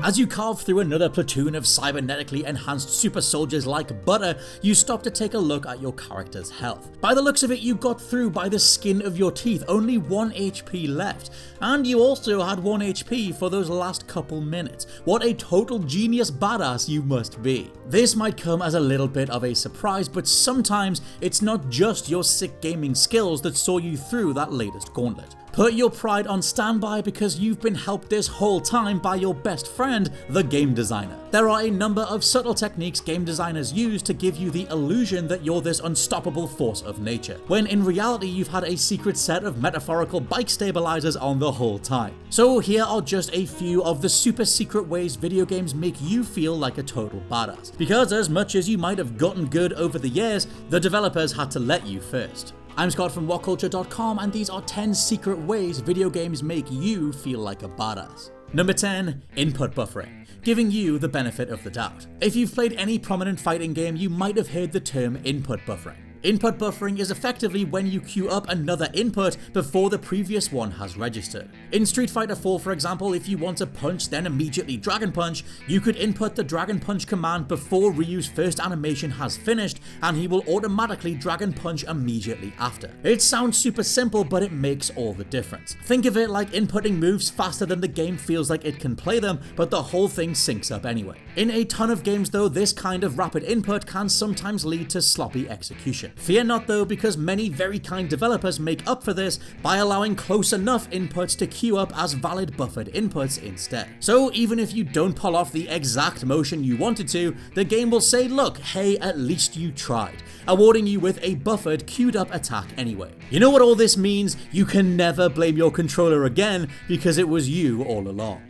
As you carve through another platoon of cybernetically enhanced super soldiers like butter, you stop to take a look at your character's health. By the looks of it, you got through by the skin of your teeth, only 1 HP left. And you also had 1 HP for those last couple minutes. What a total genius badass you must be. This might come as a little bit of a surprise, but sometimes it's not just your sick gaming skills that saw you through that latest gauntlet. Put your pride on standby because you've been helped this whole time by your best friend, the game designer. There are a number of subtle techniques game designers use to give you the illusion that you're this unstoppable force of nature, when in reality you've had a secret set of metaphorical bike stabilizers on the whole time. So here are just a few of the super secret ways video games make you feel like a total badass. Because as much as you might have gotten good over the years, the developers had to let you first. I'm Scott from WhatCulture.com, and these are 10 secret ways video games make you feel like a badass. Number 10. Input buffering, giving you the benefit of the doubt. If you've played any prominent fighting game, you might have heard the term input buffering. Input buffering is effectively when you queue up another input before the previous one has registered. In Street Fighter 4, for example, if you want to punch then immediately Dragon Punch, you could input the Dragon Punch command before Ryu's first animation has finished, and he will automatically Dragon Punch immediately after. It sounds super simple, but it makes all the difference. Think of it like inputting moves faster than the game feels like it can play them, but the whole thing syncs up anyway. In a ton of games though, this kind of rapid input can sometimes lead to sloppy execution. Fear not though, because many very kind developers make up for this by allowing close enough inputs to queue up as valid buffered inputs instead. So even if you don't pull off the exact motion you wanted to, the game will say, look, hey, at least you tried, awarding you with a buffered, queued up attack anyway. You know what all this means? You can never blame your controller again because it was you all along.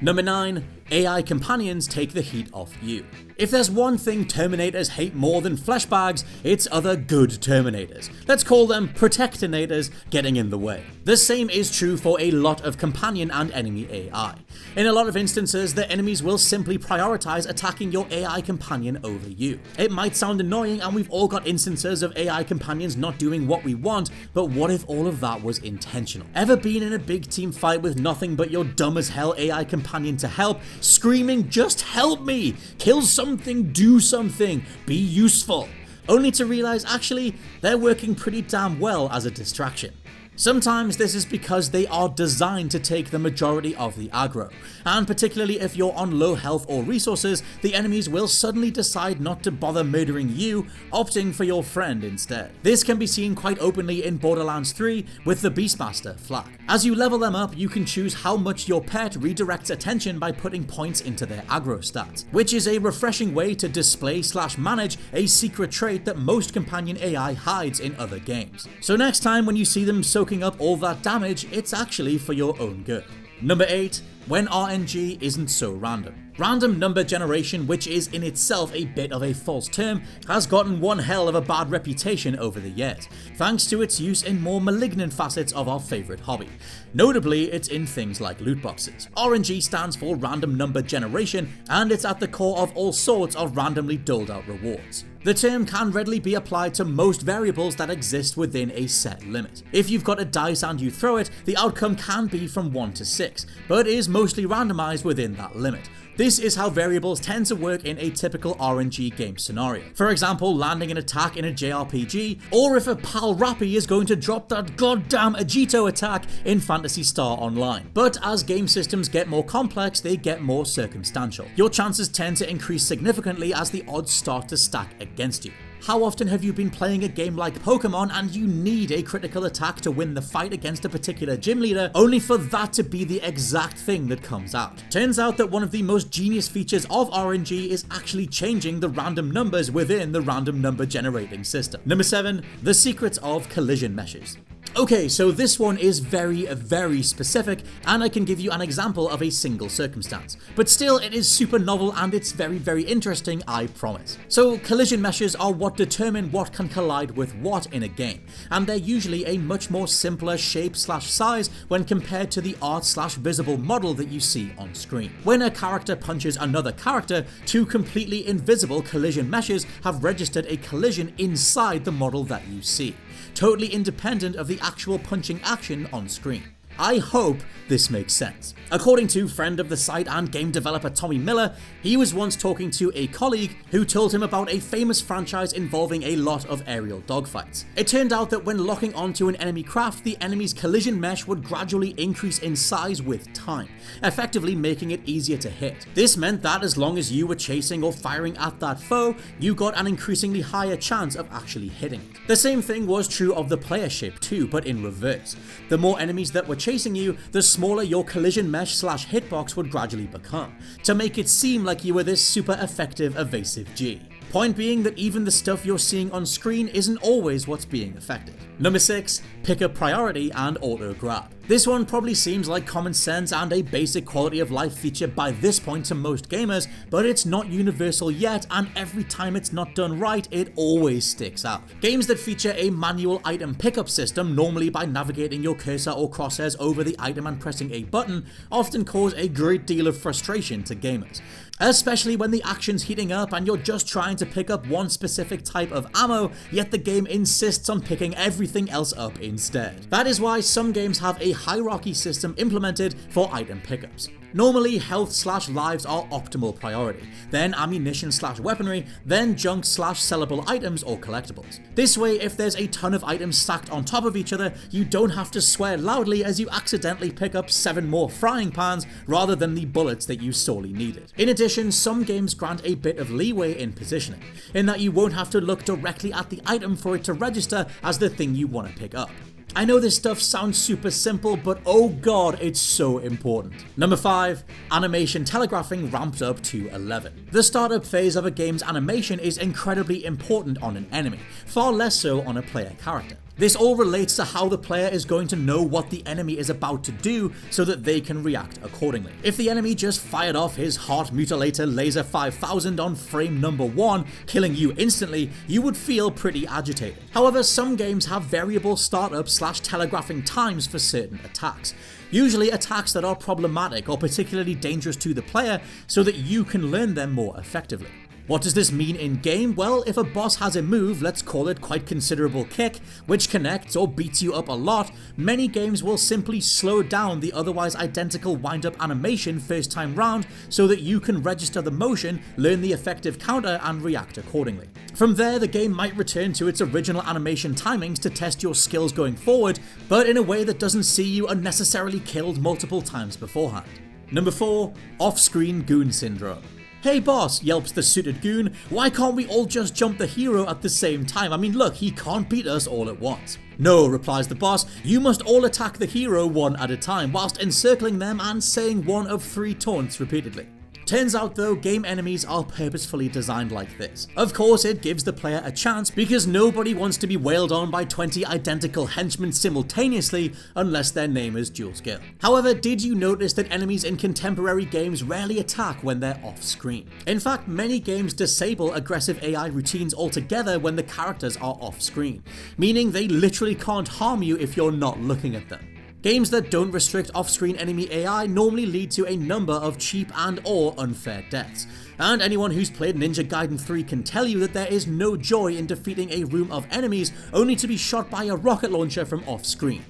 Number 9. AI companions take the heat off you. If there's one thing Terminators hate more than flesh bags, it's other good Terminators. Let's call them Protectinators getting in the way. The same is true for a lot of companion and enemy AI. In a lot of instances, the enemies will simply prioritize attacking your AI companion over you. It might sound annoying, and we've all got instances of AI companions not doing what we want, but what if all of that was intentional? Ever been in a big team fight with nothing but your dumb as hell AI companion to help, screaming, just help me, kill something, do something, be useful, only to realize actually they're working pretty damn well as a distraction? Sometimes this is because they are designed to take the majority of the aggro, and particularly if you're on low health or resources, the enemies will suddenly decide not to bother murdering you, opting for your friend instead. This can be seen quite openly in Borderlands 3 with the Beastmaster flag. As you level them up, you can choose how much your pet redirects attention by putting points into their aggro stats, which is a refreshing way to display/manage a secret trait that most companion AI hides in other games. So next time when you see them soaking up all that damage, it's actually for your own good. Number 8. When RNG isn't so random. Random number generation, which is in itself a bit of a false term, has gotten one hell of a bad reputation over the years, thanks to its use in more malignant facets of our favourite hobby. Notably, it's in things like loot boxes. RNG stands for random number generation, and it's at the core of all sorts of randomly doled out rewards. The term can readily be applied to most variables that exist within a set limit. If you've got a dice and you throw it, the outcome can be from 1 to 6, but is mostly randomized within that limit. This is how variables tend to work in a typical RNG game scenario. For example, landing an attack in a JRPG, or if a Pal Rappy is going to drop that goddamn Agito attack in Phantasy Star Online. But as game systems get more complex, they get more circumstantial. Your chances tend to increase significantly as the odds start to stack against you. How often have you been playing a game like Pokemon and you need a critical attack to win the fight against a particular gym leader, only for that to be the exact thing that comes out? Turns out that one of the most genius features of RNG is actually changing the random numbers within the random number generating system. Number 7. The secrets of collision meshes. Okay, so this one is very specific, and I can give you an example of a single circumstance. But still, it is super novel and it's very interesting, I promise. So collision meshes are what determine what can collide with what in a game, and they're usually a much more simpler shape/size when compared to the art/visible model that you see on screen. When a character punches another character, two completely invisible collision meshes have registered a collision inside the model that you see, totally independent of the actual punching action on screen. I hope this makes sense. According to friend of the site and game developer Tommy Miller, he was once talking to a colleague who told him about a famous franchise involving a lot of aerial dogfights. It turned out that when locking onto an enemy craft, the enemy's collision mesh would gradually increase in size with time, effectively making it easier to hit. This meant that as long as you were chasing or firing at that foe, you got an increasingly higher chance of actually hitting it. The same thing was true of the player ship too, but in reverse. The more enemies that were chasing you, the smaller your collision mesh / hitbox would gradually become, to make it seem like you were this super effective evasive G. Point being that even the stuff you're seeing on screen isn't always what's being affected. Number 6, pick a priority and auto grab. This one probably seems like common sense and a basic quality of life feature by this point to most gamers, but it's not universal yet, and every time it's not done right, it always sticks out. Games that feature a manual item pickup system, normally by navigating your cursor or crosshairs over the item and pressing a button, often cause a great deal of frustration to gamers. Especially when the action's heating up and you're just trying to pick up one specific type of ammo, yet the game insists on picking everything else up instead. That is why some games have a hierarchy system implemented for item pickups. Normally, health / lives are optimal priority, then ammunition / weaponry, then junk / sellable items or collectibles. This way, if there's a ton of items stacked on top of each other, you don't have to swear loudly as you accidentally pick up 7 more frying pans rather than the bullets that you sorely needed. In addition, some games grant a bit of leeway in positioning, in that you won't have to look directly at the item for it to register as the thing you want to pick up. I know this stuff sounds super simple, but oh god, it's so important. Number 5, animation telegraphing ramped up to 11. The startup phase of a game's animation is incredibly important on an enemy, far less so on a player character. This all relates to how the player is going to know what the enemy is about to do so that they can react accordingly. If the enemy just fired off his Heart Mutilator Laser 5000 on frame number 1, killing you instantly, you would feel pretty agitated. However, some games have variable startup / telegraphing times for certain attacks. Usually attacks that are problematic or particularly dangerous to the player so that you can learn them more effectively. What does this mean in game? Well, if a boss has a move, let's call it quite considerable kick, which connects or beats you up a lot, many games will simply slow down the otherwise identical wind-up animation first time round so that you can register the motion, learn the effective counter, and react accordingly. From there, the game might return to its original animation timings to test your skills going forward, but in a way that doesn't see you unnecessarily killed multiple times beforehand. Number 4, off-screen goon syndrome. Hey boss, yelps the suited goon, why can't we all just jump the hero at the same time? I mean look, he can't beat us all at once. No, replies the boss, you must all attack the hero one at a time whilst encircling them and saying one of 3 taunts repeatedly. Turns out though, game enemies are purposefully designed like this. Of course, it gives the player a chance because nobody wants to be wailed on by 20 identical henchmen simultaneously unless their name is dual skill. However, did you notice that enemies in contemporary games rarely attack when they're off screen? In fact, many games disable aggressive AI routines altogether when the characters are off screen, meaning they literally can't harm you if you're not looking at them. Games that don't restrict off-screen enemy AI normally lead to a number of cheap and or unfair deaths, and anyone who's played Ninja Gaiden 3 can tell you that there is no joy in defeating a room of enemies only to be shot by a rocket launcher from off-screen.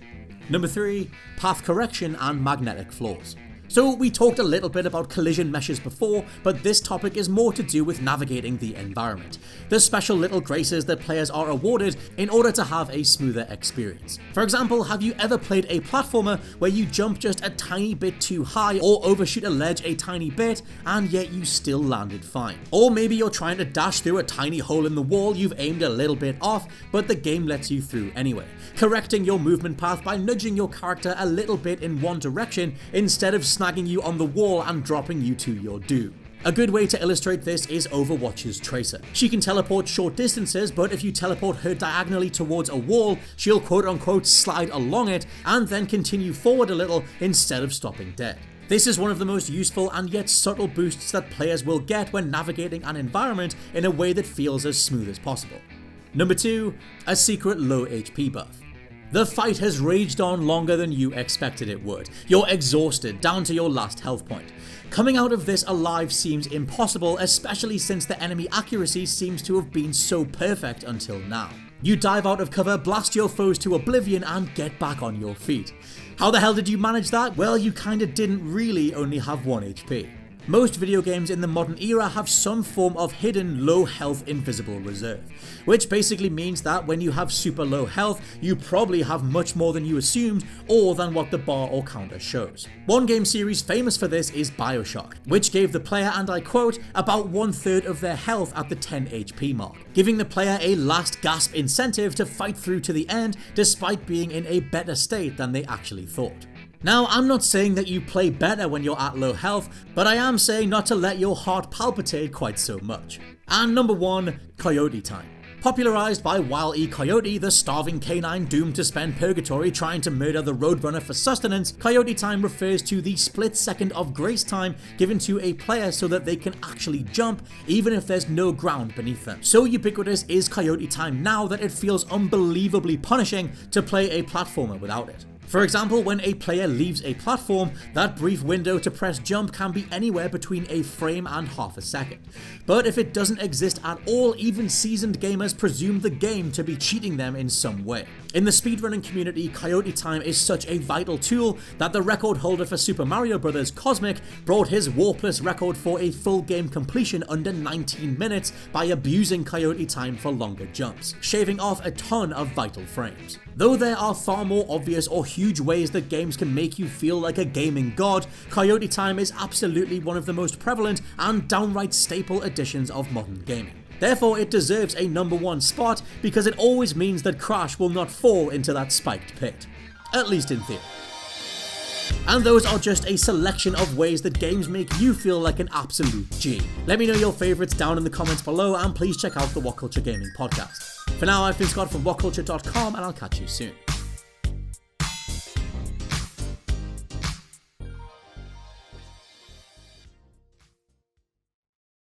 Number 3, path correction and magnetic flaws. So we talked a little bit about collision meshes before, but this topic is more to do with navigating the environment, the special little graces that players are awarded in order to have a smoother experience. For example, have you ever played a platformer where you jump just a tiny bit too high or overshoot a ledge a tiny bit and yet you still landed fine? Or maybe you're trying to dash through a tiny hole in the wall you've aimed a little bit off, but the game lets you through anyway, correcting your movement path by nudging your character a little bit in one direction instead of snagging you on the wall and dropping you to your doom. A good way to illustrate this is Overwatch's Tracer. She can teleport short distances, but if you teleport her diagonally towards a wall, she'll quote-unquote slide along it and then continue forward a little instead of stopping dead. This is one of the most useful and yet subtle boosts that players will get when navigating an environment in a way that feels as smooth as possible. Number 2, a secret low HP buff. The fight has raged on longer than you expected it would. You're exhausted, down to your last health point. Coming out of this alive seems impossible, especially since the enemy accuracy seems to have been so perfect until now. You dive out of cover, blast your foes to oblivion, and get back on your feet. How the hell did you manage that? Well, you kinda didn't really only have 1 HP. Most video games in the modern era have some form of hidden low health invisible reserve, which basically means that when you have super low health, you probably have much more than you assumed or than what the bar or counter shows. One game series famous for this is BioShock, which gave the player, and I quote, about 1/3 of their health at the 10 HP mark, giving the player a last gasp incentive to fight through to the end despite being in a better state than they actually thought. Now, I'm not saying that you play better when you're at low health, but I am saying not to let your heart palpitate quite so much. And number 1, Coyote Time. Popularized by Wile E. Coyote, the starving canine doomed to spend purgatory trying to murder the Roadrunner for sustenance, Coyote Time refers to the split second of grace time given to a player so that they can actually jump even if there's no ground beneath them. So ubiquitous is Coyote Time now that it feels unbelievably punishing to play a platformer without it. For example, when a player leaves a platform, that brief window to press jump can be anywhere between a frame and half a second. But if it doesn't exist at all, even seasoned gamers presume the game to be cheating them in some way. In the speedrunning community, Coyote Time is such a vital tool that the record holder for Super Mario Bros. Cosmic brought his warpless record for a full game completion under 19 minutes by abusing Coyote Time for longer jumps, shaving off a ton of vital frames. Though there are far more obvious or huge ways that games can make you feel like a gaming god, Coyote Time is absolutely one of the most prevalent and downright staple additions of modern gaming. Therefore, it deserves a number 1 spot because it always means that Crash will not fall into that spiked pit. At least in theory. And those are just a selection of ways that games make you feel like an absolute G. Let me know your favourites down in the comments below, and please check out the WhatCulture Gaming Podcast. For now, I've been Scott from WhatCulture.com, and I'll catch you soon.